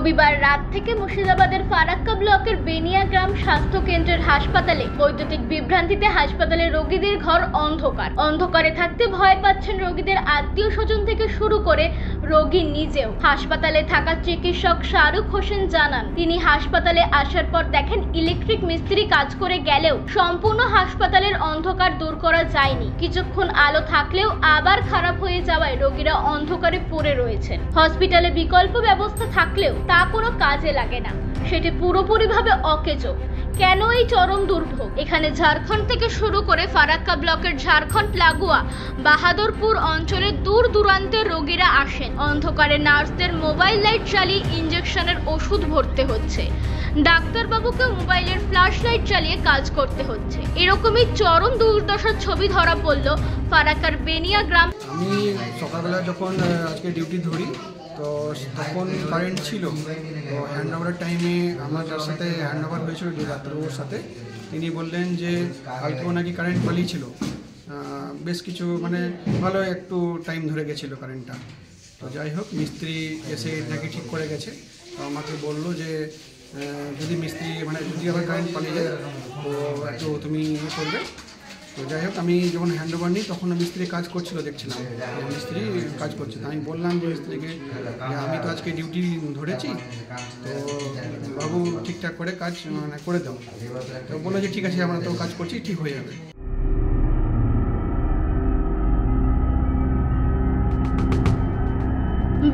রবিবার রাত থেকে মুর্শিদাবাদের ফারাক্কা ব্লকের বেনিয়া গ্রাম স্বাস্থ্য কেন্দ্রের হাসপাতালে বৈদ্যুতিক বিভ্রান্তিতে হাসপাতালের রোগীদের ঘর অন্ধকারে থাকতে ভয় পাচ্ছেন রোগীদের আত্মীয় স্বজন থেকে শুরু করে রোগী নিজেও। হাসপাতালে থাকা চিকিৎসক শাহরুখ হোসেন জানান, তিনি হাসপাতালে আসার পর দেখেন ইলেকট্রিক মিস্ত্রি কাজ করে গেলেও সম্পূর্ণ হাসপাতালের অন্ধকার দূর করা যায়নি। কিছুক্ষণ আলো থাকলেও আবার খারাপ হয়ে যাওয়ায় রোগীরা অন্ধকারে পড়ে রয়েছেন। হসপিটালে বিকল্প ব্যবস্থা থাকলেও তা কোনো কাজে লাগে না, সেটি পুরোপুরিভাবে অকেজো। কেন এই চরম দুর্ভোগ? এখানে ঝাড়খণ্ড থেকে শুরু করে ফারাক্কা ব্লকের ঝাড়খণ্ড লাগোয়া বাহাদুরপুর অঞ্চলে দূর দূরান্তের রোগীরা আসেন। অন্ধকারে নার্সদের মোবাইল লাইট চালিয়ে ইঞ্জেকশনের ওষুধ ভরতে হচ্ছে, ডাক্তারবাবুকে মোবাইলের ফ্ল্যাশ লাইট চালিয়ে কাজ করতে হচ্ছে। এরকমই চরম দুর্দশার ছবি ধরা পড়ল ফারাক্কার বেনিয়া গ্রাম। আমি সকালবেলা যখন আজকে ডিউটি ধরি তো তখন কারেন্ট ছিল, তো হ্যান্ড ওভারের টাইমে আমার যার সাথে হ্যান্ড ওভার হয়েছিল যে ডাক্তারবাবুর সাথে, তিনি বললেন যে কালকেও নাকি কারেন্ট পালিয়েছিল, বেশ কিছু মানে ভালো একটু টাইম ধরে গেছিলো কারেন্টটা। তো যাই হোক, মিস্ত্রি এসে নাকি ঠিক করে গেছে। তো আমাকে বললো যে যদি মিস্ত্রি মানে যদি আবার কারেন্ট পালিয়ে যায় তো একটু তুমি ইয়ে করবে। তো যাই হোক, আমি যখন হ্যান্ড ওভার নিই তখন মিস্ত্রি কাজ করছিল, দেখছিলাম মিস্ত্রি কাজ করছে। আমি বললাম যে মিস্ত্রিকে যে আমি তো আজকে ডিউটি ধরেছি, তো বাবু ঠিকঠাক করে কাজ মানে করে দাও। তো বললো যে ঠিক আছে, আমরা তো কাজ করছি, ঠিক হয়ে যাবে।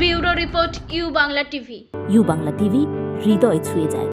Bureau report, U Bangla TV. U Bangla TV, হৃদয় ছুঁয়ে যায়।